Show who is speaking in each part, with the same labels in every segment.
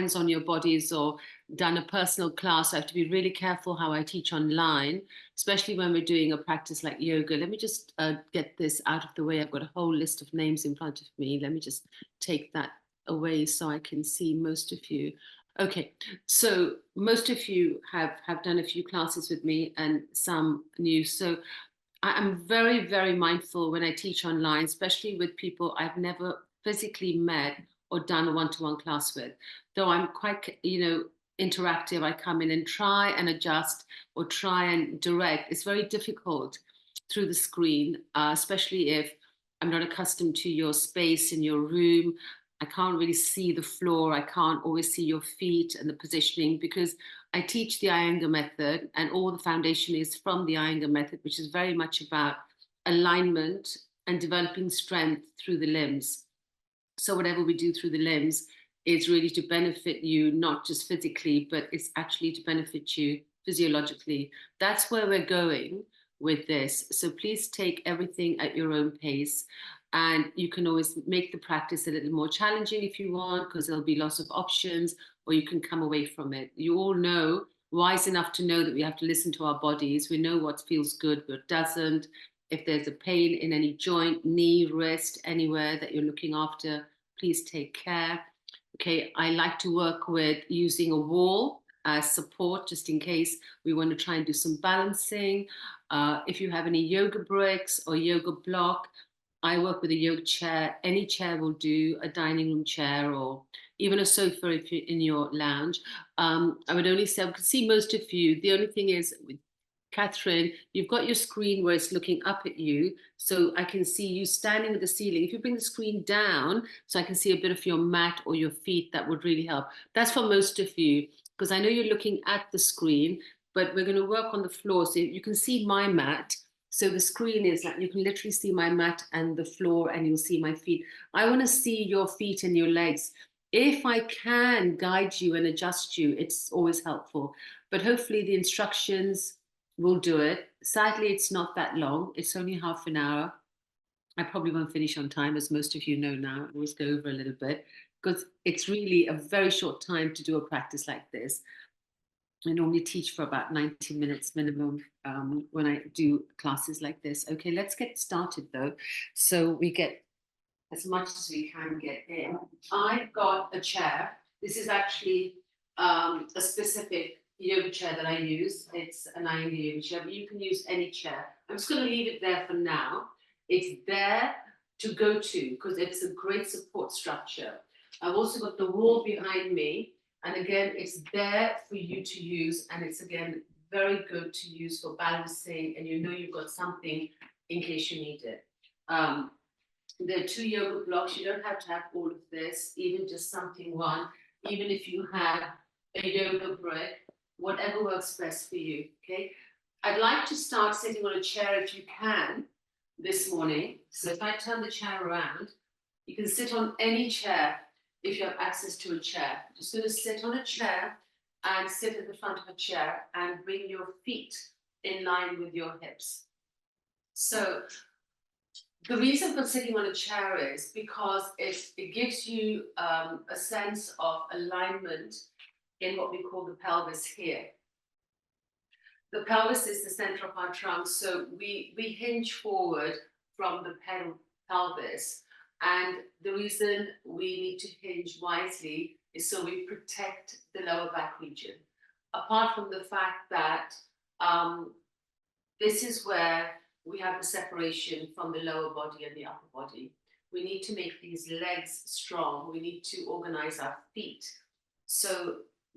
Speaker 1: hands on your bodies or done a personal class, I have to be really careful how I teach online, especially when we're doing a practice like yoga. Let me just get this out of the way. I've got a whole list of names in front of me. Let me just take that away so I can see most of you. Okay, so most of you have done a few classes with me and some new. So I'm very, very mindful when I teach online, especially with people I've never physically met or done a one-to-one class with. Though I'm quite, interactive, I come in and try and adjust or try and direct. It's very difficult through the screen, especially if I'm not accustomed to your space in your room. I can't really see the floor. I can't always see your feet and the positioning because I teach the Iyengar method, and all the foundation is from the Iyengar method, which is very much about alignment and developing strength through the limbs. So whatever we do through the limbs is really to benefit you, not just physically, but it's actually to benefit you physiologically. That's where we're going with this. So please take everything at your own pace. And you can always make the practice a little more challenging if you want, because there'll be lots of options, or you can come away from it. You all know, wise enough to know that we have to listen to our bodies. We know what feels good, what doesn't. If there's a pain in any joint, knee, wrist, anywhere that you're looking after, please take care. Okay, I like to work with using a wall as support, just in case we want to try and do some balancing. If you have any yoga bricks or yoga block, I work with a yoga chair. Any chair will do, a dining room chair or even a sofa if you're in your lounge. I would only say, I could see most of you. The only thing is, with Catherine, you've got your screen where it's looking up at you. So I can see you standing at the ceiling. If you bring the screen down so I can see a bit of your mat or your feet, that would really help. That's for most of you, because I know you're looking at the screen, but we're going to work on the floor. So you can see my mat. So the screen is like, you can literally see my mat and the floor, and you'll see my feet. I want to see your feet and your legs. If I can guide you and adjust you, it's always helpful. But hopefully the instructions will do it. Sadly, it's not that long. It's only half an hour. I probably won't finish on time, as most of you know now. I always go over a little bit because it's really a very short time to do a practice like this. I normally teach for about 90 minutes minimum when I do classes like this. Okay, let's get started though. So we get as much as we can get in. I've got a chair. This is actually a specific yoga chair that I use. It's an Iyengar yoga chair, but you can use any chair. I'm just going to leave it there for now. It's there to go to because it's a great support structure. I've also got the wall behind me. And again, it's there for you to use. And it's, again, very good to use for balancing. And you know you've got something in case you need it. There are 2 yoga blocks. You don't have to have all of this, even just something one. Even if you have a yoga brick, whatever works best for you, okay? I'd like to start sitting on a chair if you can this morning. So if I turn the chair around, you can sit on any chair if you have access to a chair. Just going to sit on a chair and sit at the front of a chair and bring your feet in line with your hips. So the reason for sitting on a chair is because it gives you a sense of alignment in what we call the pelvis here. The pelvis is the center of our trunk, so we hinge forward from the pelvis. And the reason we need to hinge wisely is so we protect the lower back region. Apart from the fact that this is where we have the separation from the lower body and the upper body. We need to make these legs strong. We need to organize our feet so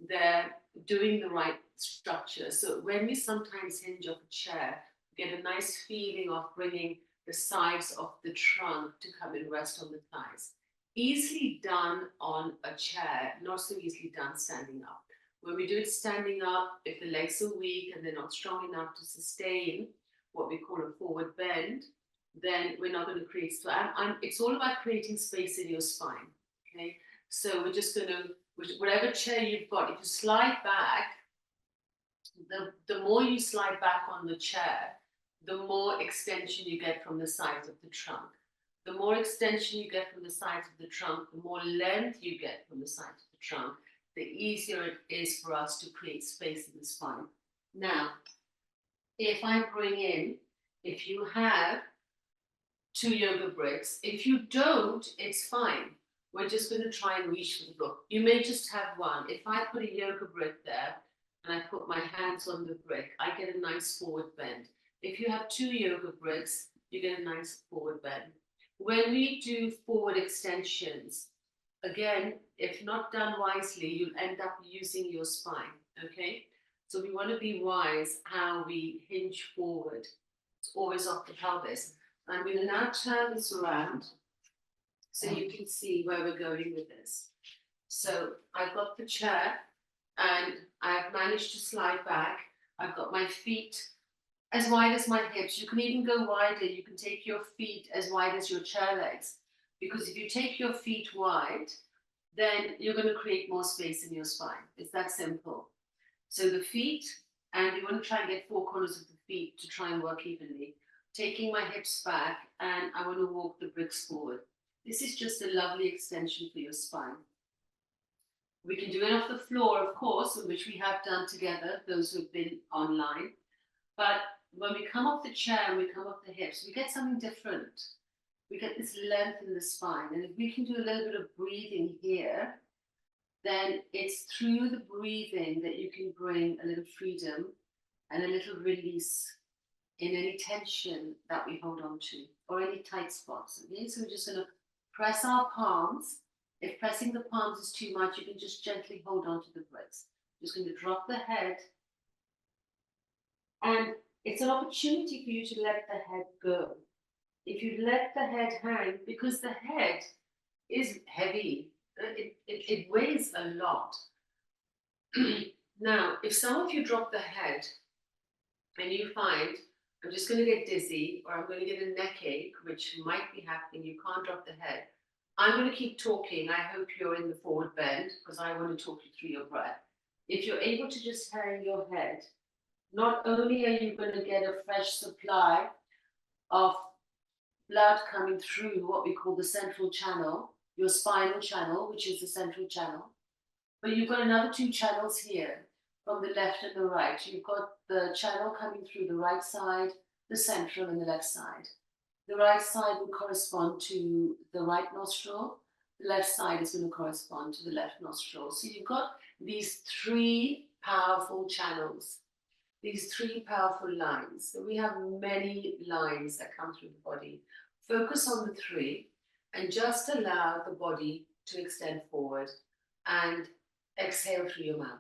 Speaker 1: they're doing the right structure. So when we sometimes hinge off a chair, we get a nice feeling of bringing the sides of the trunk to come and rest on the thighs. Easily done on a chair, not so easily done standing up. When we do it standing up, if the legs are weak and they're not strong enough to sustain what we call a forward bend, then we're not going to create space. It's all about creating space in your spine, okay? So we're just going to, whatever chair you've got, if you slide back, the more you slide back on the chair, the more extension you get from the sides of the trunk. The more extension you get from the sides of the trunk, the more length you get from the sides of the trunk, the easier it is for us to create space in the spine. Now, if I bring in, if you have 2 yoga bricks, if you don't, it's fine. We're just going to try and reach for the floor. You may just have one. If I put a yoga brick there and I put my hands on the brick, I get a nice forward bend. If you have 2 yoga bricks, you get a nice forward bend. When we do forward extensions, again, if not done wisely, you'll end up using your spine, okay? So we want to be wise how we hinge forward. It's always off the pelvis. I'm going to now turn this around so you can see where we're going with this. So I've got the chair and I've managed to slide back. I've got my feet as wide as my hips. You can even go wider. You can take your feet as wide as your chair legs. Because if you take your feet wide, then you're going to create more space in your spine. It's that simple. So the feet, and you want to try and get 4 corners of the feet to try and work evenly. Taking my hips back, and I want to walk the bricks forward. This is just a lovely extension for your spine. We can do it off the floor, of course, which we have done together, those who have been online. But when we come off the chair and we come off the hips, we get something different. We get this length in the spine. And if we can do a little bit of breathing here, then it's through the breathing that you can bring a little freedom and a little release in any tension that we hold on to or any tight spots. Okay? So we're just going to press our palms. If pressing the palms is too much, you can just gently hold on to the bricks. Just going to drop the head. And it's an opportunity for you to let the head go. If you let the head hang, because the head is heavy, it weighs a lot. Now, if some of you drop the head and you find, I'm just going to get dizzy or I'm going to get a neck ache, which might be happening, you can't drop the head. I'm going to keep talking. I hope you're in the forward bend because I want to talk you through your breath. If you're able to just hang your head, not only are you going to get a fresh supply of blood coming through what we call the central channel, your spinal channel, which is the central channel, but you've got another 2 channels here from the left and the right. You've got the channel coming through the right side, the central, and the left side. The right side will correspond to the right nostril. The left side is going to correspond to the left nostril. So you've got these 3 powerful channels, these 3 powerful lines. So we have many lines that come through the body. Focus on the 3 and just allow the body to extend forward and exhale through your mouth.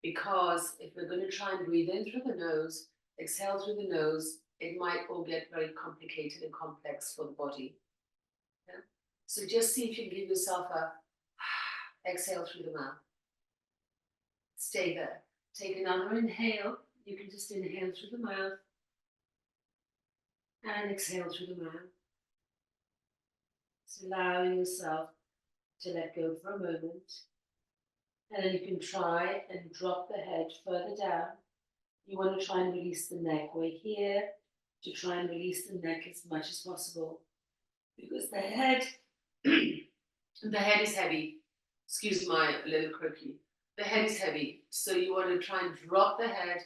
Speaker 1: Because if we're going to try and breathe in through the nose, exhale through the nose, it might all get very complicated and complex for the body. Yeah? So just see if you can give yourself a exhale through the mouth. Stay there. Take another inhale. You can just inhale through the mouth and exhale through the mouth. Just allowing yourself to let go for a moment. And then you can try and drop the head further down. You want to try and release the neck. We're here to try and release the neck as much as possible. Because the head is heavy. Excuse my little croaky. The head is heavy. So you want to try and drop the head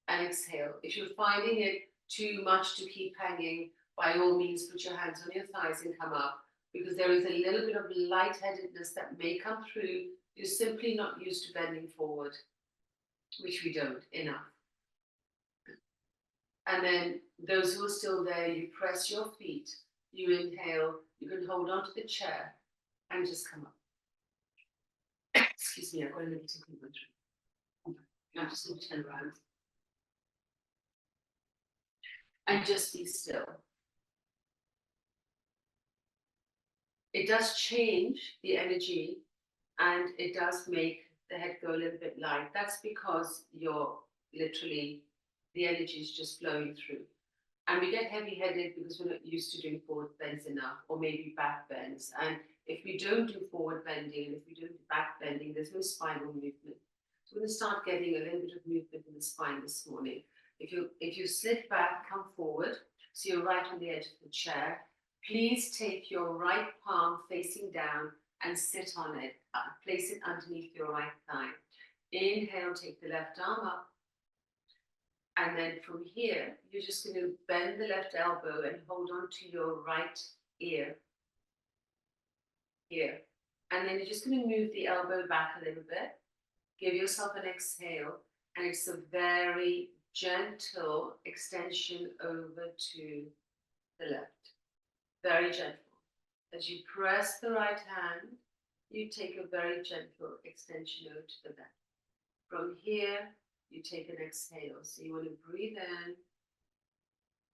Speaker 1: and exhale. If you're finding it too much to keep hanging, by all means put your hands on your thighs and come up. Because there is a little bit of lightheadedness that may come through. You're simply not used to bending forward, which we don't enough. And then those who are still there, you press your feet, you inhale, you can hold onto the chair and just come up. Excuse me, I've got a little tickle in my throat. I'm just going to turn around. And just be still. It does change the energy and it does make the head go a little bit light. That's because you're literally, the energy is just flowing through. And we get heavy-headed because we're not used to doing forward bends enough, or maybe back bends. And if we don't do forward bending, and if we don't do back bending, there's no spinal movement. So we're going to start getting a little bit of movement in the spine this morning. If you slip back, come forward, so you're right on the edge of the chair. Please take your right palm facing down and sit on it. Place it underneath your right thigh. Inhale, take the left arm up. And then from here, you're just going to bend the left elbow and hold on to your right ear. Here. And then you're just going to move the elbow back a little bit. Give yourself an exhale. And it's a very gentle extension over to the left. Very gentle. As you press the right hand, you take a very gentle extension over to the left. From here, you take an exhale. So you want to breathe in.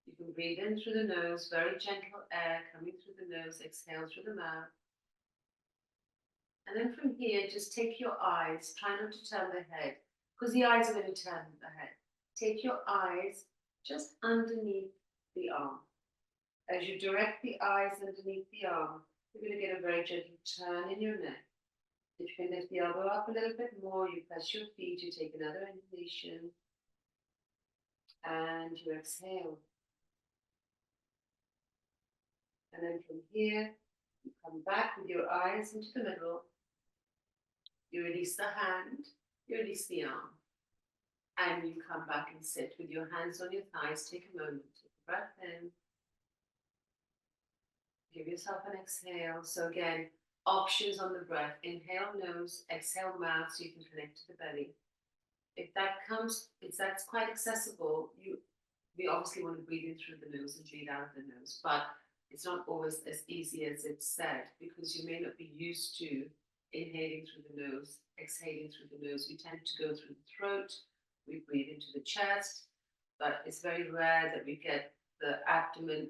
Speaker 1: You can breathe in through the nose, very gentle air coming through the nose, exhale through the mouth. And then from here, just take your eyes, try not to turn the head, because the eyes are going to turn the head. Take your eyes just underneath the arm. As you direct the eyes underneath the arm, you're going to get a very gentle turn in your neck. If you can lift the elbow up a little bit more, you press your feet, you take another inhalation, and you exhale. And then from here, you come back with your eyes into the middle. You release the hand, you release the arm. And you come back and sit with your hands on your thighs. Take a moment, take a breath in. Give yourself an exhale. So again, options on the breath. Inhale nose, exhale mouth, so you can connect to the belly. If that's quite accessible, we obviously want to breathe in through the nose and breathe out of the nose. But it's not always as easy as it's said, because you may not be used to inhaling through the nose, exhaling through the nose. We tend to go through the throat, we breathe into the chest, but it's very rare that we get the abdomen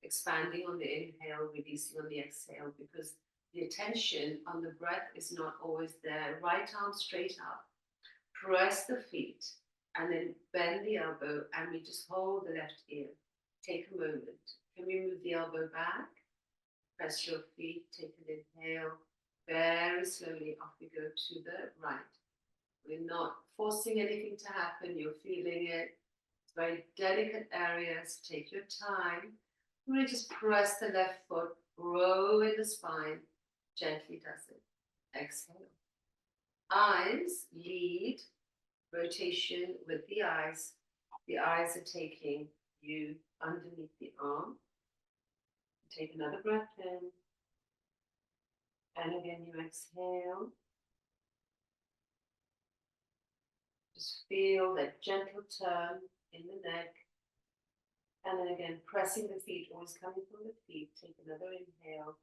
Speaker 1: expanding on the inhale, releasing on the exhale, because the attention on the breath is not always there. Right arm straight up, press the feet, and then bend the elbow, and we just hold the left ear. Take a moment. Can we move the elbow back? Press your feet, take an inhale. Very slowly off we go to the right. We're not forcing anything to happen. You're feeling it. It's very delicate areas. Take your time. Really just press the left foot, row in the spine. Gently does it. Exhale. Eyes lead rotation with the eyes. The eyes are taking you underneath the arm. Take another breath in. And again, you exhale. Just feel that gentle turn in the neck. And then again, pressing the feet, always coming from the feet. Take another inhale.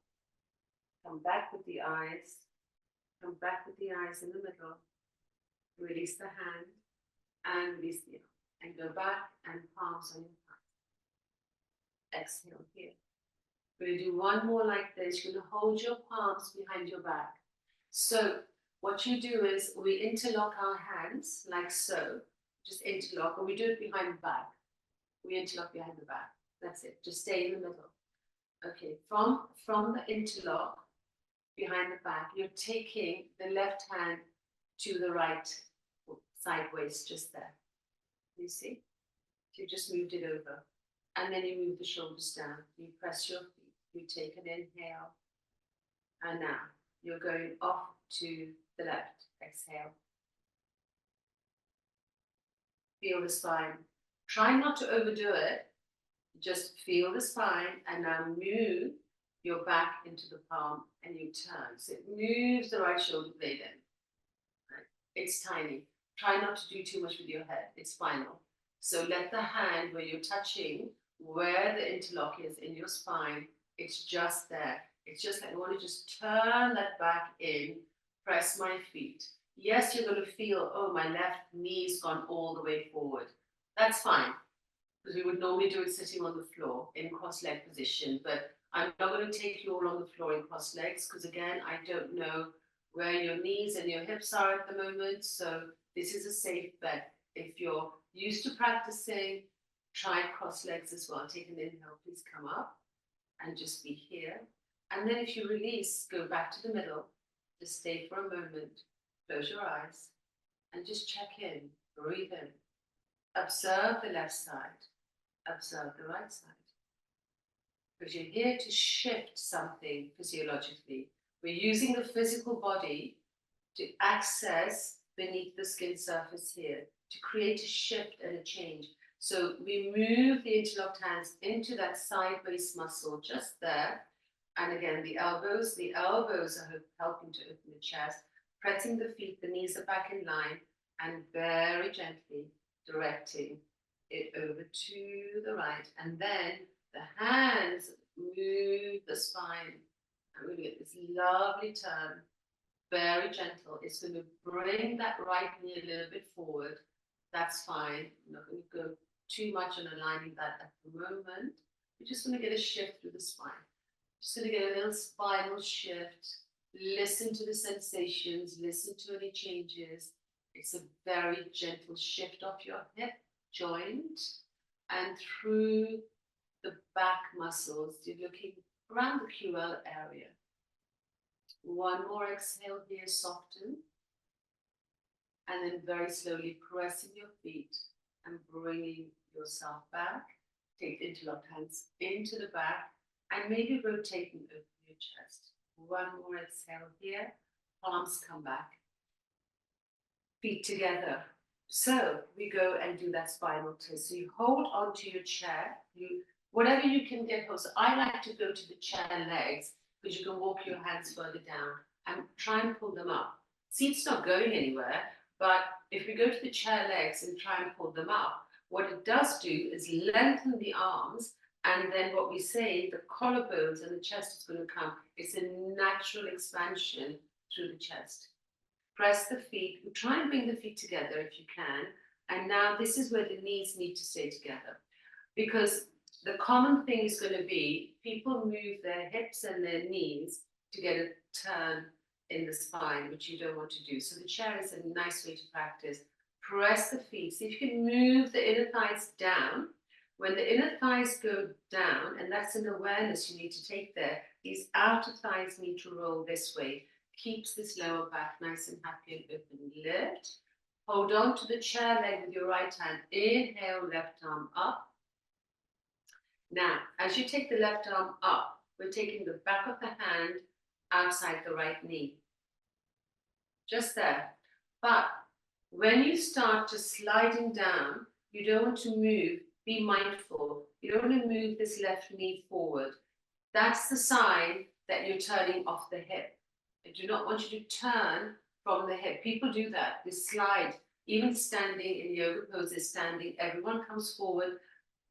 Speaker 1: Come back with the eyes. Come back with the eyes in the middle. Release the hand and release the arm. And go back and palms on your thighs. Exhale here. We're going to do one more like this. You're going to hold your palms behind your back. So what you do is we interlock our hands like so. Just interlock, and we do it behind the back. We interlock behind the back. That's it. Just stay in the middle. Okay, from the interlock behind the back, you're taking the left hand to the right sideways, just there. You see? You just moved it over. And then you move the shoulders down. You press your feet. You take an inhale. And now you're going off to the left. Exhale. Feel the spine. Try not to overdo it. Just feel the spine, and now move your back into the palm and you turn. So it moves the right shoulder blade in. Right? It's tiny. Try not to do too much with your head. It's final. So let the hand where you're touching, where the interlock is in your spine, it's just there. It's just like I want to just turn that back in, press my feet. Yes, you're going to feel, oh, my left knee's gone all the way forward. That's fine, because we would normally do it sitting on the floor in cross-leg position, but I'm not going to take you all on the floor in cross legs, because again, I don't know where your knees and your hips are at the moment, so this is a safe bet. If you're used to practicing, try cross legs as well. Take an inhale, please come up and just be here. And then if you release, go back to the middle, just stay for a moment, close your eyes, and just check in, breathe in. Observe the left side, observe the right side. Because you're here to shift something physiologically. We're using the physical body to access beneath the skin surface here, to create a shift and a change. So we move the interlocked hands into that side waist muscle just there. And again, the elbows are helping to open the chest, pressing the feet, the knees are back in line, and very gently directing it over to the right. And then the hands move the spine. And we get this lovely turn, very gentle. It's going to bring that right knee a little bit forward. That's fine. I'm not going to go too much on aligning that at the moment. We're just going to get a shift through the spine. Just going to get a little spinal shift. Listen to the sensations. Listen to any changes. It's a very gentle shift off your hip joint and through the back muscles. You're looking around the QL area. One more exhale here, soften. And then very slowly pressing your feet and bringing yourself back. Take the interlocked hands into the back and maybe rotate and open your chest. One more exhale here, palms come back. Feet together. So we go and do that spinal twist. So you hold onto your chair, whatever you can get hold. So I like to go to the chair legs because you can walk your hands further down and try and pull them up. Seat's not going anywhere, but if we go to the chair legs and try and pull them up, what it does do is lengthen the arms, and then what we say, the collarbones and the chest is going to come. It's a natural expansion through the chest. Press the feet, try and bring the feet together if you can. And now this is where the knees need to stay together. Because the common thing is going to be people move their hips and their knees to get a turn in the spine, which you don't want to do. So the chair is a nice way to practice. Press the feet. See if you can move the inner thighs down. When the inner thighs go down, and that's an awareness you need to take there, these outer thighs need to roll this way. Keeps this lower back nice and happy and open. Lift. Hold on to the chair leg with your right hand. Inhale, left arm up. Now, as you take the left arm up, we're taking the back of the hand outside the right knee. Just there. But when you start just sliding down, you don't want to move. Be mindful. You don't want to move this left knee forward. That's the sign that you're turning off the hip. I do not want you to turn from the hip. People do that. They slide. Even standing in yoga poses, standing, everyone comes forward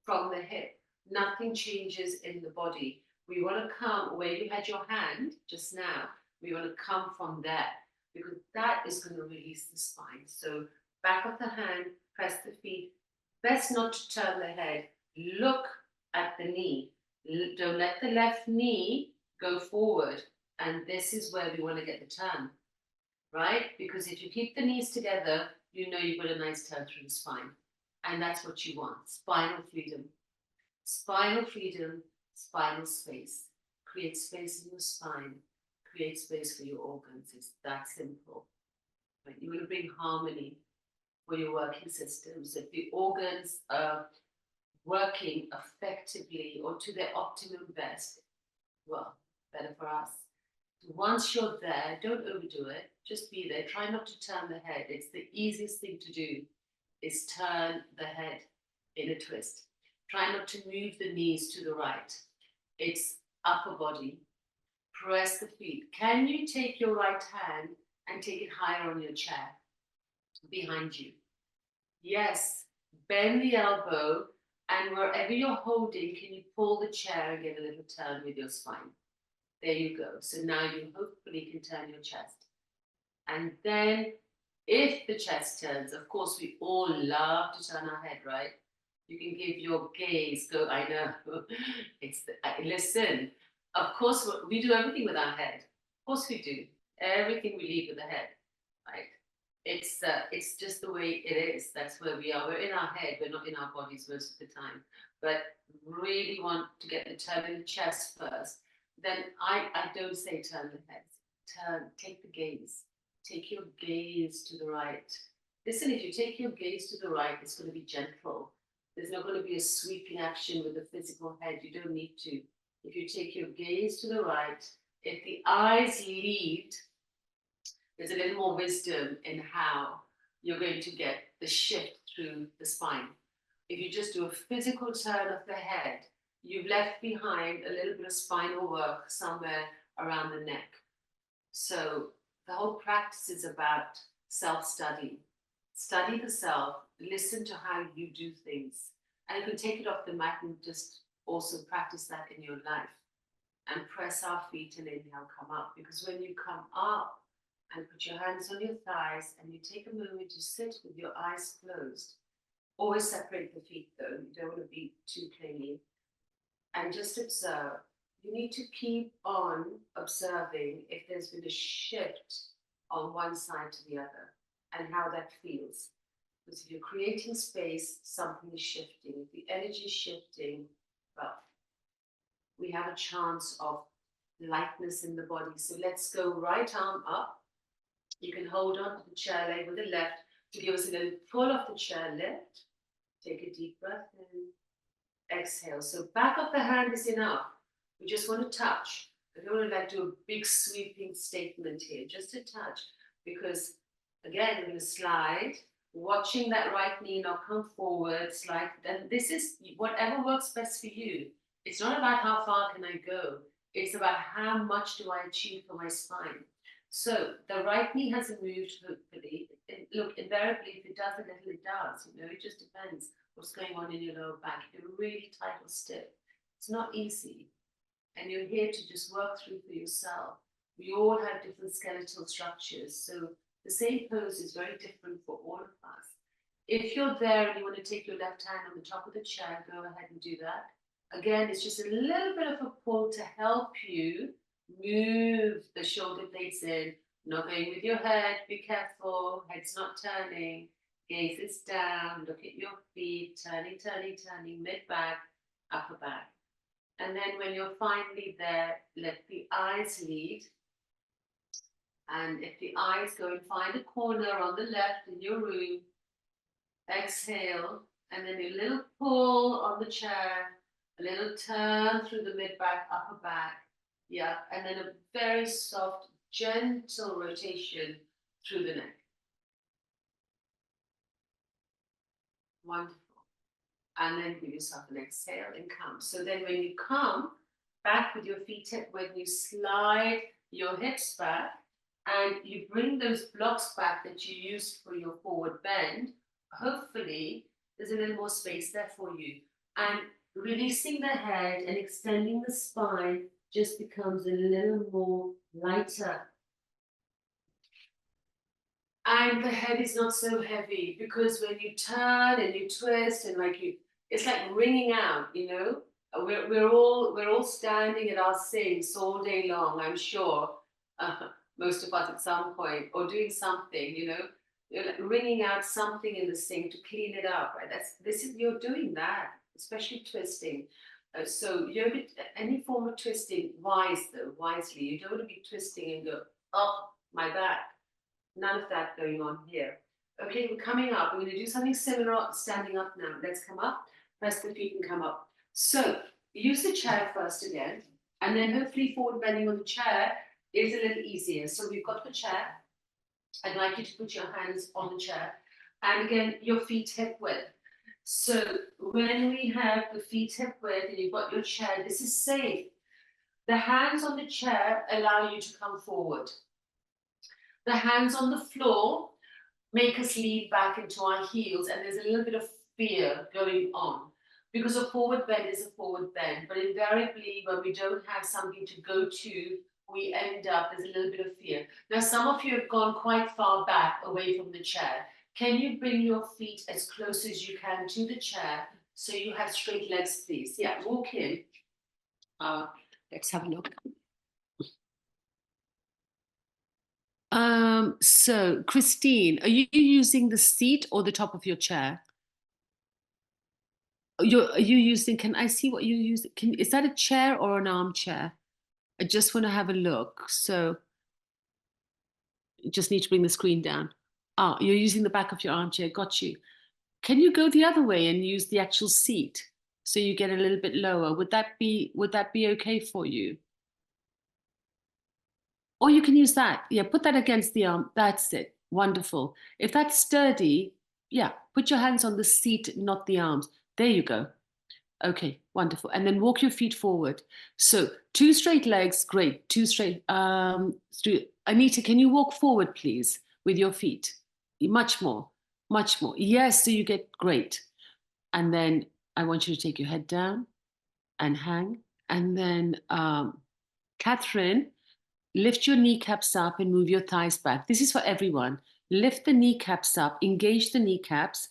Speaker 1: from the hip. Nothing changes in the body. We want to come where you had your hand just now. We want to come from there because that is going to release the spine. So back of the hand, press the feet. Best not to turn the head. Look at the knee. Don't let the left knee go forward. And this is where we want to get the turn, right? Because if you keep the knees together, you know you've got a nice turn through the spine. And that's what you want, spinal freedom. Spinal freedom, spinal space. Create space in your spine. Create space for your organs. It's that simple. Right? You want to bring harmony for your working systems. If the organs are working effectively or to their optimum best, well, better for us. Once you're there, don't overdo it. Just be there. Try not to turn the head. It's the easiest thing to do is turn the head in a twist. Try not to move the knees to the right. It's upper body. Press the feet. Can you take your right hand and take it higher on your chair behind you? Yes. Bend the elbow, and wherever you're holding, can you pull the chair and get a little turn with your spine? There you go. So now you hopefully can turn your chest. And then if the chest turns, of course, we all love to turn our head, right? You can give your gaze, go, I know, listen, of course, we do everything with our head. Of course we do. Everything we leave with the head, right? It's just the way it is. That's where we are. We're in our head. We're not in our bodies most of the time. But really want to get the turn in the chest first. Then I don't say turn the head. Turn, take the gaze. Take your gaze to the right. Listen, if you take your gaze to the right, it's going to be gentle. There's not going to be a sweeping action with the physical head. You don't need to. If you take your gaze to the right, If the eyes lead, there's a little more wisdom in how you're going to get the shift through the spine. If you just do a physical turn of the head, you've left behind a little bit of spinal work somewhere around the neck. So the whole practice is about self-study. Study the self, listen to how you do things. And you can take it off the mat and just also practice that in your life. And press our feet and inhale, come up. Because when you come up and put your hands on your thighs and you take a moment to sit with your eyes closed, always separate the feet though, you don't want to be too clingy. And just observe. You need to keep on observing if there's been a shift on one side to the other and how that feels. Because if you're creating space, something is shifting. If the energy is shifting, well, we have a chance of lightness in the body. So let's go right arm up. You can hold on to the chair leg with the left to give us a little pull off the chair lift. Take a deep breath in. Exhale. So back of the hand is enough. We just want to touch. I don't want to like do a big sweeping statement here, just a touch. Because again, we're going to slide, watching that right knee now come forward, slide. And this is whatever works best for you. It's not about how far can I go. It's about how much do I achieve for my spine. So the right knee hasn't moved, hopefully. Look, invariably, if it does a little, it does. You know, it just depends what's going on in your lower back. If you're really tight or stiff, it's not easy. And you're here to just work through for yourself. We all have different skeletal structures. So the same pose is very different for all of us. If you're there and you want to take your left hand on the top of the chair, go ahead and do that. Again, it's just a little bit of a pull to help you move the shoulder blades in. Not going with your head, be careful, head's not turning, gaze is down, look at your feet, turning, turning, turning, mid-back, upper back. And then when you're finally there, let the eyes lead. And if the eyes go and find a corner on the left in your room, exhale, and then a little pull on the chair, a little turn through the mid-back, upper back. Yeah, and then a very soft, gentle rotation through the neck. Wonderful. And then give yourself an exhale and come. So then when you come back with your feet, when you slide your hips back and you bring those blocks back that you used for your forward bend, hopefully there's a little more space there for you. And releasing the head and extending the spine just becomes a little more lighter. And the head is not so heavy because when you turn and you twist and it's like ringing out, you know. We're all standing at our sinks all day long, I'm sure. Most of us at some point, or doing something, you know. You're like ringing out something in the sink to clean it up, right? You're doing that, especially twisting. So yoga, any form of twisting, wisely. You don't want to be twisting and go, oh, my back. None of that going on here. Okay, we're coming up. We're going to do something similar, standing up now. Let's come up, press the feet and come up. So use the chair first again, and then hopefully forward bending on the chair is a little easier. So we've got the chair. I'd like you to put your hands on the chair. And again, your feet hip width. So when we have the feet hip width and you've got your chair, this is safe. The hands on the chair allow you to come forward. The hands on the floor make us lean back into our heels, and there's a little bit of fear going on because a forward bend is a forward bend. But invariably, when we don't have something to go to, we end up, there's a little bit of fear. Now, some of you have gone quite far back away from the chair. Can you bring your feet as close as you can to the chair so you have straight legs, please? Yeah, walk in. Let's have a look. So Christine, are you using the seat or the top of your chair? Are you using, can I see what you use? Is that a chair or an armchair? I just want to have a look. So you just need to bring the screen down. Oh, you're using the back of your armchair. Got you. Can you go the other way and use the actual seat so you get a little bit lower? Would that be okay for you? Or you can use that. Yeah, put that against the arm. That's it. Wonderful. If that's sturdy, yeah, put your hands on the seat, not the arms. There you go. Okay, wonderful. And then walk your feet forward. So 2 straight legs, great. 2 straight. Anita, can you walk forward, please, with your feet? Much more, much more. Yes, so you get great. And then I want you to take your head down and hang. And then Catherine, lift your kneecaps up and move your thighs back. This is for everyone. Lift the kneecaps up, engage the kneecaps,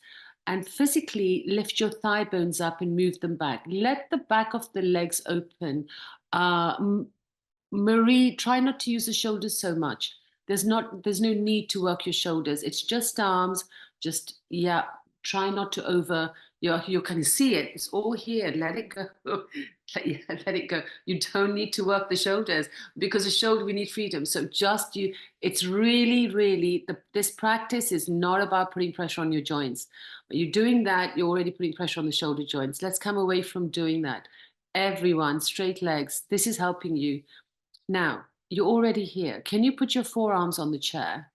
Speaker 1: and physically lift your thigh bones up and move them back. Let the back of the legs open. Marie, try not to use the shoulders so much. There's no need to work your shoulders. It's just arms. Just, yeah, try not to over, you can see it. It's all here. Let it go. Let it go. You don't need to work the shoulders because the shoulder, we need freedom. So just you, it's really, really, this practice is not about putting pressure on your joints. You're doing that, you're already putting pressure on the shoulder joints. Let's come away from doing that. Everyone, straight legs. This is helping you. Now, you're already here. Can you put your forearms on the chair?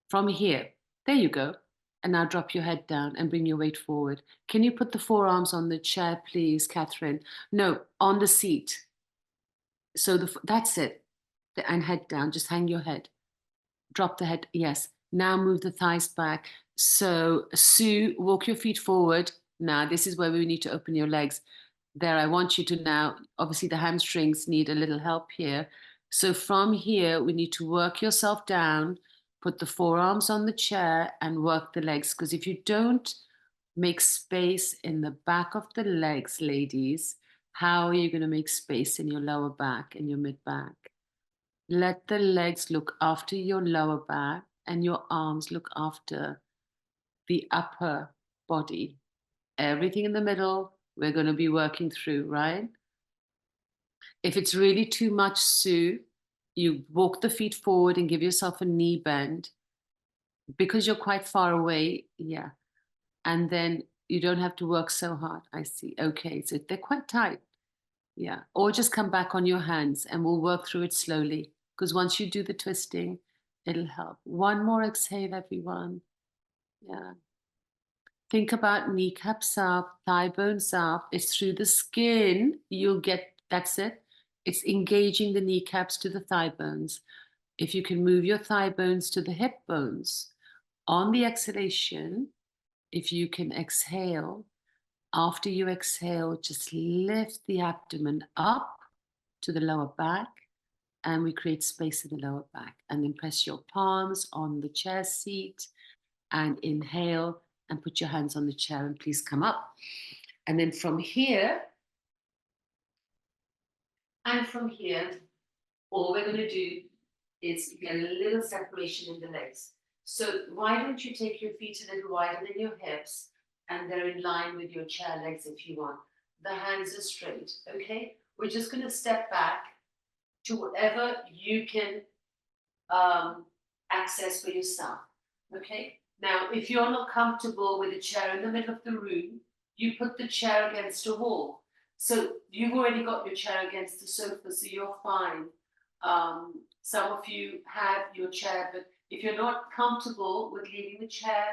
Speaker 1: From here. There you go. And now drop your head down and bring your weight forward. Can you put the forearms on the chair, please, Catherine? No, on the seat. So that's it. And head down. Just hang your head. Drop the head. Yes. Now move the thighs back. So Sue, walk your feet forward. Now, this is where we need to open your legs. There, I want you to now, obviously the hamstrings need a little help here. So from here, we need to work yourself down, put the forearms on the chair and work the legs. Because if you don't make space in the back of the legs, ladies, how are you going to make space in your lower back and your mid back? Let the legs look after your lower back and your arms look after the upper body. Everything in the middle, we're going to be working through, right? If it's really too much, Sue, you walk the feet forward and give yourself a knee bend because you're quite far away. Yeah. And then you don't have to work so hard. I see. Okay. So they're quite tight. Yeah. Or just come back on your hands and we'll work through it slowly. Because once you do the twisting, it'll help. One more exhale, everyone. Yeah. Think about kneecaps up, thigh bones up. It's through the skin you'll get, that's it. It's engaging the kneecaps to the thigh bones. If you can move your thigh bones to the hip bones, on the exhalation, if you can exhale, after you exhale, just lift the abdomen up to the lower back and we create space in the lower back. And then press your palms on the chair seat and inhale and put your hands on the chair and please come up. And then from here, all we're going to do is get a little separation in the legs. So why don't you take your feet a little wider than your hips and they're in line with your chair legs if you want. The hands are straight, okay? We're just going to step back to whatever you can access for yourself, okay? Now, if you're not comfortable with a chair in the middle of the room, you put the chair against a wall. So you've already got your chair against the sofa, so you're fine. Some of you have your chair, but if you're not comfortable with leaving the chair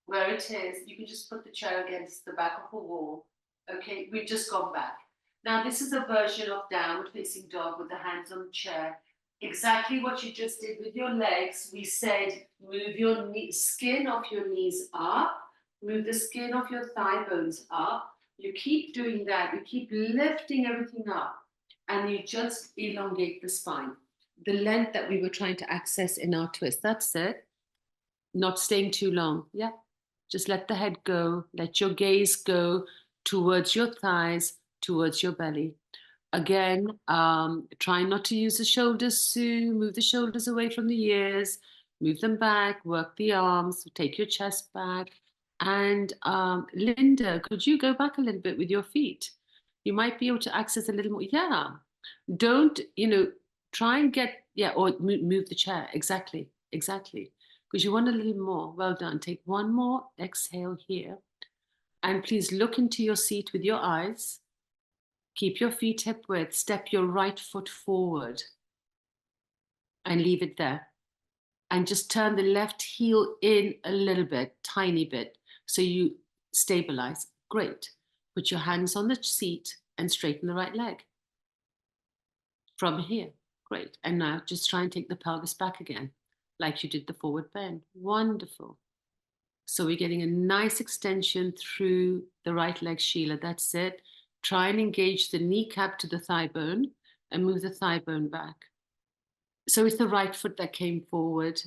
Speaker 1: where it is, you can just put the chair against the back of a wall. Okay, we've just gone back. Now, this is a version of downward facing dog with the hands on the chair. Exactly what you just did with your legs. We said move your skin of your knees up, move the skin of your thigh bones up. You keep doing that. You keep lifting everything up and you just elongate the spine. The length that we were trying to access in our twist. That's it. Not staying too long. Yeah. Just let the head go. Let your gaze go towards your thighs, towards your belly. Again, try not to use the shoulders, Sue. Move the shoulders away from the ears. Move them back. Work the arms. Take your chest back. And Linda, could you go back a little bit with your feet? You might be able to access a little more. Yeah. Don't, try and get, yeah, or move the chair. Exactly. Because you want a little more. Well done. Take one more exhale here. And please look into your seat with your eyes. Keep your feet hip width. Step your right foot forward. and leave it there. And just turn the left heel in a little bit, tiny bit, so you stabilize. Great. Put your hands on the seat and straighten the right leg. From here. Great. And now just try and take the pelvis back again, like you did the forward bend. Wonderful. So we're getting a nice extension through the right leg, Sheila. That's it. Try and engage the kneecap to the thigh bone and move the thigh bone back. So it's the right foot that came forward.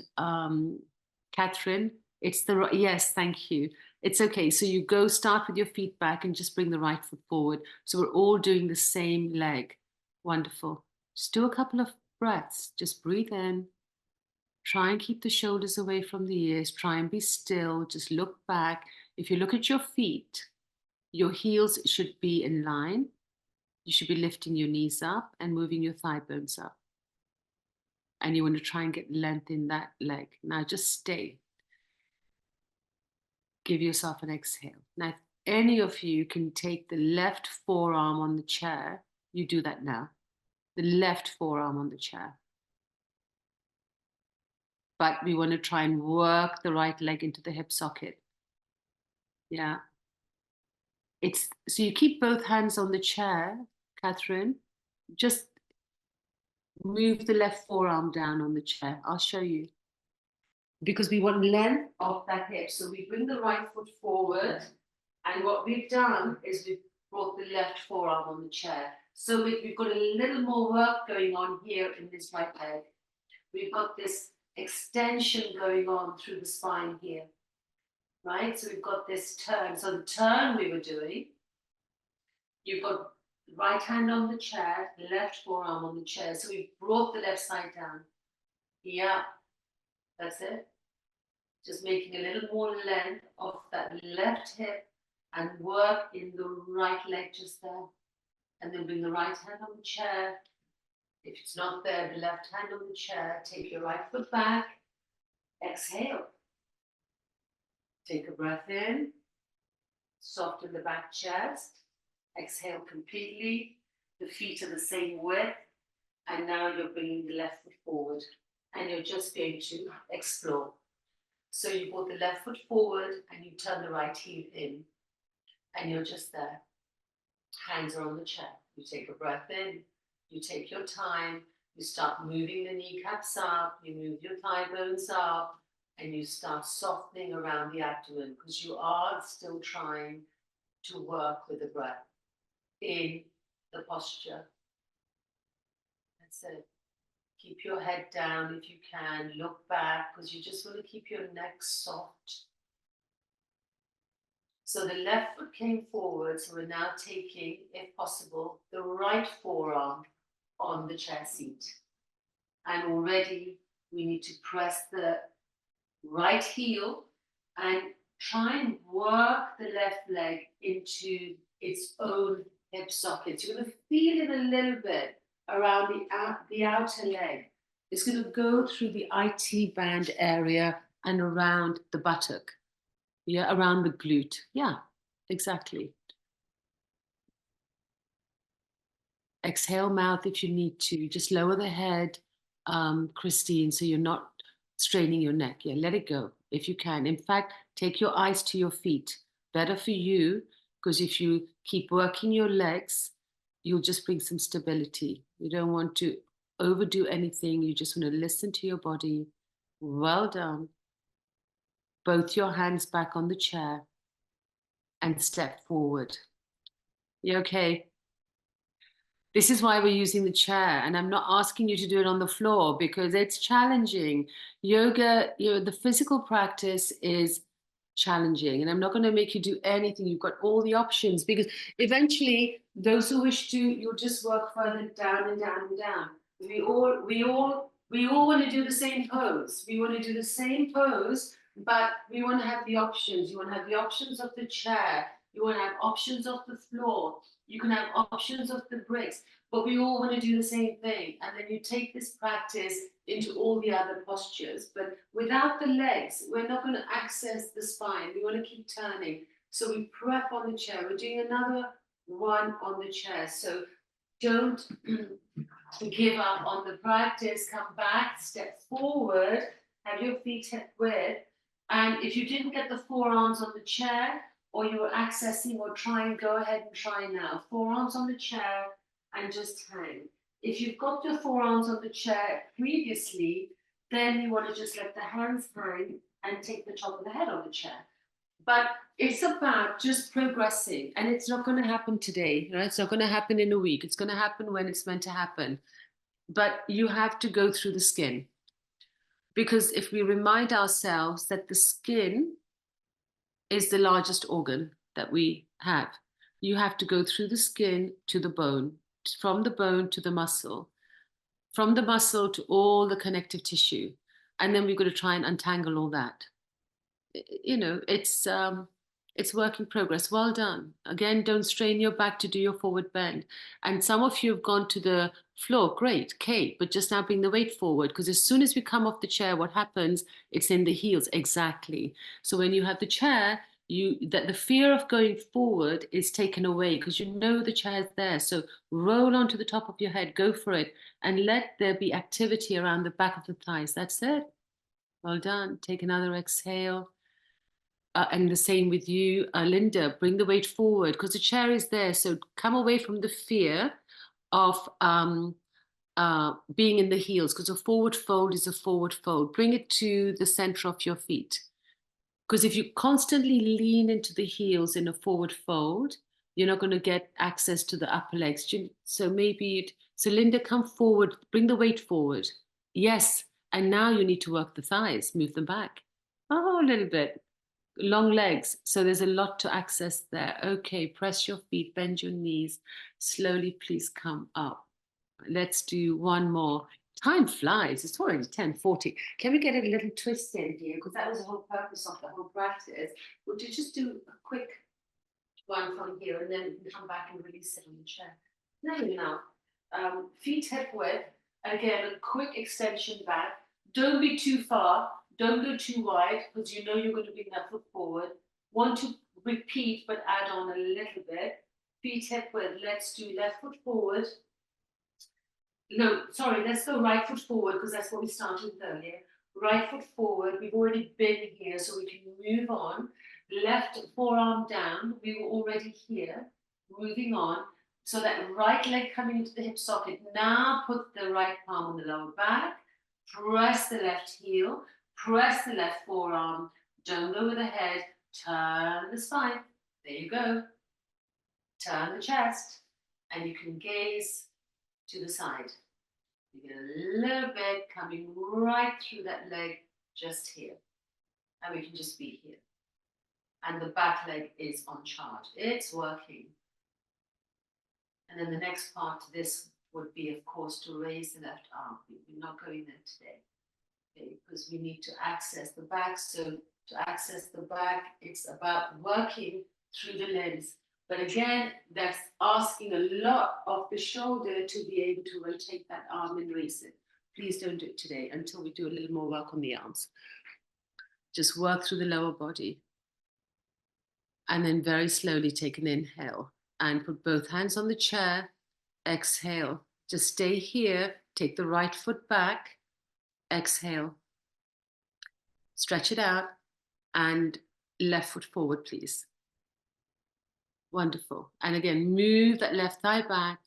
Speaker 1: Catherine, it's the right, yes, thank you. It's okay. So you go start with your feet back and just bring the right foot forward. So we're all doing the same leg. Wonderful. Just do a couple of breaths. Just breathe in. Try and keep the shoulders away from the ears. Try and be still. Just look back. If you look at your feet, your heels should be in line. You should be lifting your knees up and moving your thigh bones up. And you want to try and get length in that leg. Now just stay. Give yourself an exhale. Now, if any of you can take the left forearm on the chair, you do that now. The left forearm on the chair. But we want to try and work the right leg into the hip socket. Yeah. So you keep both hands on the chair, Catherine. Just move the left forearm down on the chair. I'll show you. Because we want length of that hip. So we bring the right foot forward. And what we've done is we've brought the left forearm on the chair. So we've got a little more work going on here in this right leg. We've got this extension going on through the spine here. Right? So we've got this turn. So the turn we were doing, you've got right hand on the chair, left forearm on the chair. So we brought the left side down. Yeah, that's it. Just making a little more length of that left hip and work in the right leg just there. And then bring the right hand on the chair. If it's not there, the left hand on the chair. Take your right foot back. Exhale. Take a breath in. Soften the back chest. Exhale completely. The feet are the same width. And now you're bringing the left foot forward. And you're just going to explore. So you brought the left foot forward and you turn the right heel in. And you're just there. Hands are on the chair. You take a breath in. You take your time. You start moving the kneecaps up. You move your thigh bones up. And you start softening around the abdomen because you are still trying to work with the breath in the posture. That's it. Keep your head down if you can. Look back because you just want to keep your neck soft. So the left foot came forward. So we're now taking, if possible, the right forearm on the chair seat. And already we need to press the right heel and try and work the left leg into its own hip socket. You're going to feel it a little bit around the outer leg. It's going to go through the IT band area and around the buttock. Yeah, around the glute. Yeah, exactly. Exhale mouth if you need to. Just lower the head, Christine, so you're not straining your neck. Yeah, let it go if you can. In fact, take your eyes to your feet. Better for you, because if you keep working your legs, you'll just bring some stability. You don't want to overdo anything. You just want to listen to your body. Well done. Both your hands back on the chair and step forward. You okay? This is why we're using the chair, and I'm not asking you to do it on the floor because it's challenging. Yoga, the physical practice is challenging, and I'm not going to make you do anything. You've got all the options because eventually those who wish to, you'll just work further down and down and down. We all want to do the same pose. We want to do the same pose, but we want to have the options. You want to have the options of the chair. You want to have options of the floor. You can have options of the bricks, but we all want to do the same thing. And then you take this practice into all the other postures. But without the legs, we're not going to access the spine. We want to keep turning. So we prep on the chair. We're doing another one on the chair. So don't give up on the practice, come back, step forward, have your feet hip width. And if you didn't get the forearms on the chair, or you were accessing or trying, go ahead and try now. Forearms on the chair and just hang. If you've got your forearms on the chair previously, then you want to just let the hands hang and take the top of the head on the chair. But it's about just progressing, and it's not going to happen today, right? It's not going to happen in a week. It's going to happen when it's meant to happen. But you have to go through the skin. Because if we remind ourselves that the skin is the largest organ that we have, you have to go through the skin to the bone, from the bone to the muscle, from the muscle to all the connective tissue. And then we've got to try and untangle all that. You know, it's work in progress. Well done. Again, don't strain your back to do your forward bend. And some of you have gone to the floor. Great, Kate, but just now bring the weight forward, because as soon as we come off the chair, what happens? It's in the heels. Exactly. So when you have the chair, that the fear of going forward is taken away because you know the chair's there. So roll onto the top of your head, go for it, and let there be activity around the back of the thighs. That's it. Well done. Take another exhale. And the same with you, Linda, bring the weight forward because the chair is there. So come away from the fear of being in the heels, because a forward fold is a forward fold. Bring it to the center of your feet. Because if you constantly lean into the heels in a forward fold, you're not going to get access to the upper legs. So so Linda, come forward, bring the weight forward. Yes. And now you need to work the thighs, move them back. Oh, a little bit. Long legs, so there's a lot to access there. Okay, press your feet, bend your knees. Slowly, please come up. Let's do one more. Time flies. It's already 10:40. Can we get a little twist in here? Because that was the whole purpose of the whole practice. Would you just do a quick one from here, and then we can come back and release it on the chair? There you go. Feet hip width. Again, a quick extension back. Don't be too far. Don't go too wide because you know you're going to bring that foot forward. Want to repeat but add on a little bit. Feet hip width. Let's do left foot forward. No, sorry, let's go right foot forward because that's what we started with earlier. Right foot forward. We've already been here, so we can move on. Left forearm down. We were already here. Moving on. So that right leg coming into the hip socket. Now put the right palm on the lower back. Press the left heel. Press the left forearm. Don't go with the head. Turn the spine. There you go. Turn the chest. And you can gaze to the side. You get a little bit coming right through that leg just here. And we can just be here. And the back leg is on charge. It's working. And then the next part to this would be, of course, to raise the left arm. We're not going there today. Okay, because we need to access the back. So to access the back, it's about working through the limbs. But again, that's asking a lot of the shoulder to be able to rotate that arm and raise it. Please don't do it today until we do a little more work on the arms. Just work through the lower body. And then very slowly take an inhale and put both hands on the chair. Exhale. Just stay here. Take the right foot back. Exhale. Stretch it out and left foot forward, please. Wonderful. And again, move that left thigh back.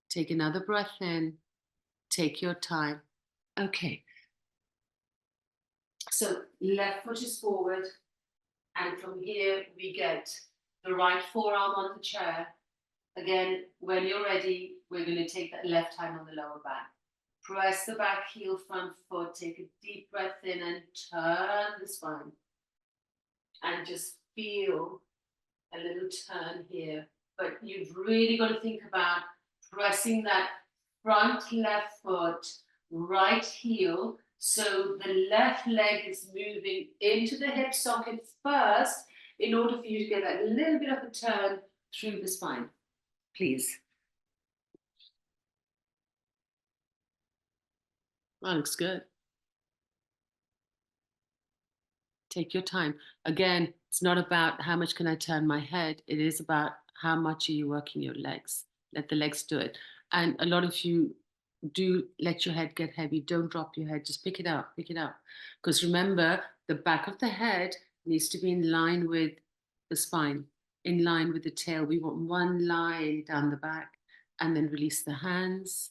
Speaker 1: Take another breath in. Take your time. Okay. So left foot is forward. And from here, we get the right forearm on the chair. Again, when you're ready, we're going to take that left hand on the lower back. Press the back heel, front foot. Take a deep breath in and turn the spine. And just feel a little turn here. But you've really got to think about pressing that front left foot, right heel. So the left leg is moving into the hip socket first in order for you to get that little bit of a turn through the spine. Please. That looks good. Take your time. Again, it's not about how much can I turn my head. It is about how much are you working your legs. Let the legs do it. And a lot of you do let your head get heavy. Don't drop your head. Just pick it up, pick it up. Because remember, the back of the head needs to be in line with the spine, in line with the tail. We want one line down the back, and then release the hands.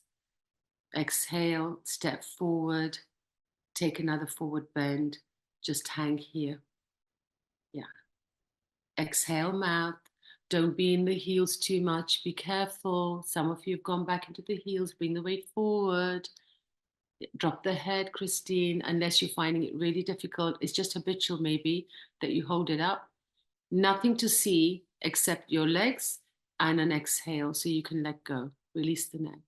Speaker 1: Exhale, step forward, take another forward bend. Just hang here. Yeah. Exhale, mouth. Don't be in the heels too much. Be careful. Some of you have gone back into the heels. Bring the weight forward. Drop the head, Christine, unless you're finding it really difficult. It's just habitual, maybe, that you hold it up. Nothing to see except your legs and an exhale, so you can let go. Release the neck.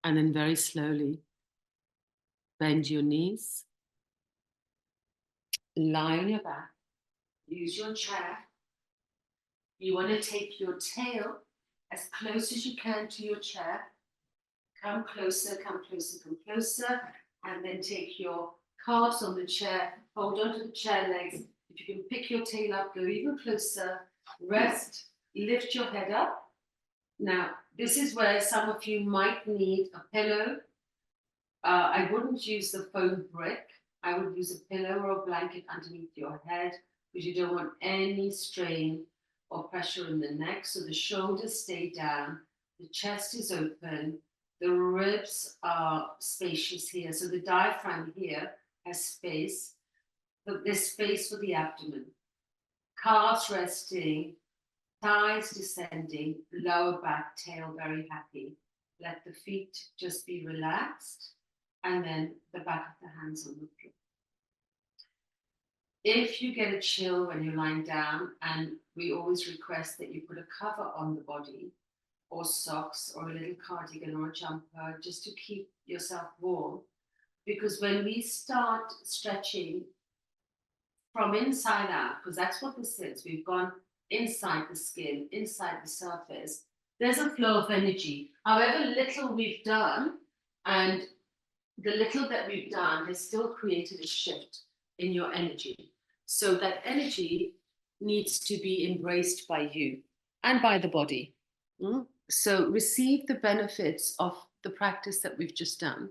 Speaker 1: And then very slowly, bend your knees. Lie on your back. Use your chair. You want to take your tail as close as you can to your chair. Come closer, come closer, come closer. And then take your calves on the chair. Hold onto the chair legs. If you can pick your tail up, go even closer. Rest. Lift your head up. Now, this is where some of you might need a pillow. I wouldn't use the foam brick. I would use a pillow or a blanket underneath your head because you don't want any strain or pressure in the neck. So the shoulders stay down, the chest is open, the ribs are spacious here. So the diaphragm here has space. There's space for the abdomen. Calves resting, thighs descending, lower back, tail very happy. Let the feet just be relaxed. And then the back of the hands on the floor. If you get a chill when you're lying down, and we always request that you put a cover on the body, or socks, or a little cardigan or a jumper, just to keep yourself warm. Because when we start stretching from inside out, because that's what this is, we've gone inside the skin, inside the surface, there's a flow of energy. However little we've done, and the little that we've done has still created a shift in your energy. So that energy needs to be embraced by you and by the body. So receive the benefits of the practice that we've just done.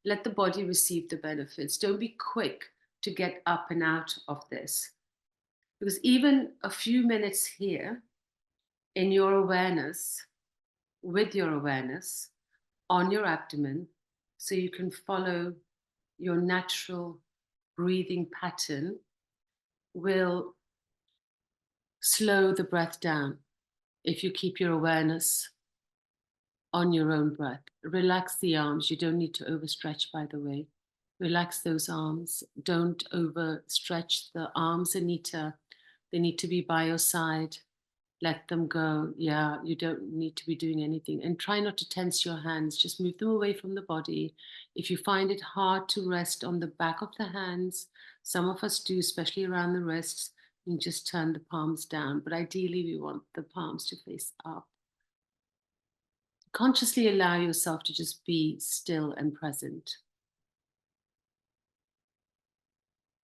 Speaker 1: Let the body receive the benefits. Don't be quick to get up and out of this. Because even a few minutes here in your awareness, with your awareness on your abdomen, so you can follow your natural breathing pattern, will slow the breath down if you keep your awareness on your own breath. Relax the arms. You don't need to overstretch, by the way. Relax those arms. Don't overstretch the arms, Anita. They need to be by your side. Let them go. Yeah, you don't need to be doing anything. And try not to tense your hands. Just move them away from the body. If you find it hard to rest on the back of the hands, some of us do, especially around the wrists, you just turn the palms down. But ideally, we want the palms to face up. Consciously allow yourself to just be still and present.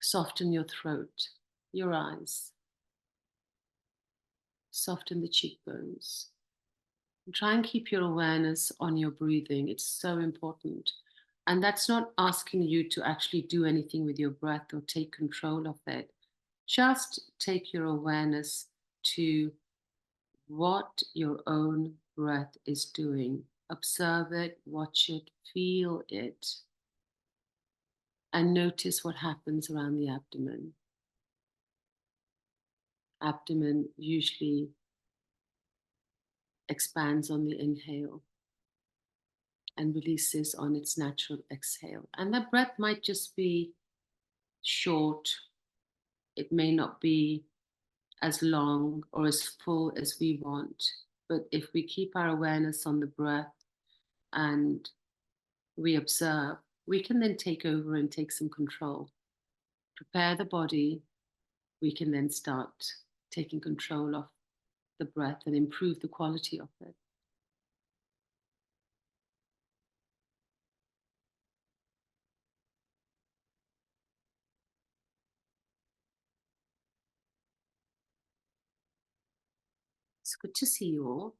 Speaker 1: Soften your throat, your eyes. Soften the cheekbones. And try and keep your awareness on your breathing. It's so important. And that's not asking you to actually do anything with your breath or take control of it. Just take your awareness to what your own breath is doing. Observe it, watch it, feel it, and notice what happens around the abdomen. Abdomen usually expands on the inhale and releases on its natural exhale. And that breath might just be short. It may not be as long or as full as we want. But if we keep our awareness on the breath and we observe, we can then take over and take some control. Prepare the body. We can then start taking control of the breath and improve the quality of it. Good to see you all.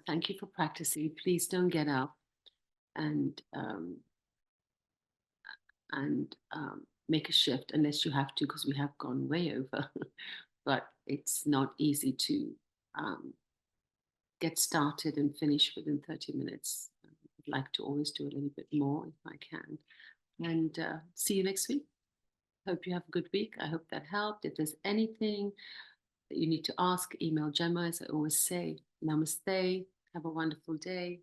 Speaker 1: Thank you for practicing. Please don't get up and make a shift unless you have to, because we have gone way over. But it's not easy to get started and finish within 30 minutes. I'd like to always do a little bit more if I can. And see you next week. Hope you have a good week. I hope that helped. If there's anything that you need to ask, email Gemma, as I always say. Namaste. Have a wonderful day.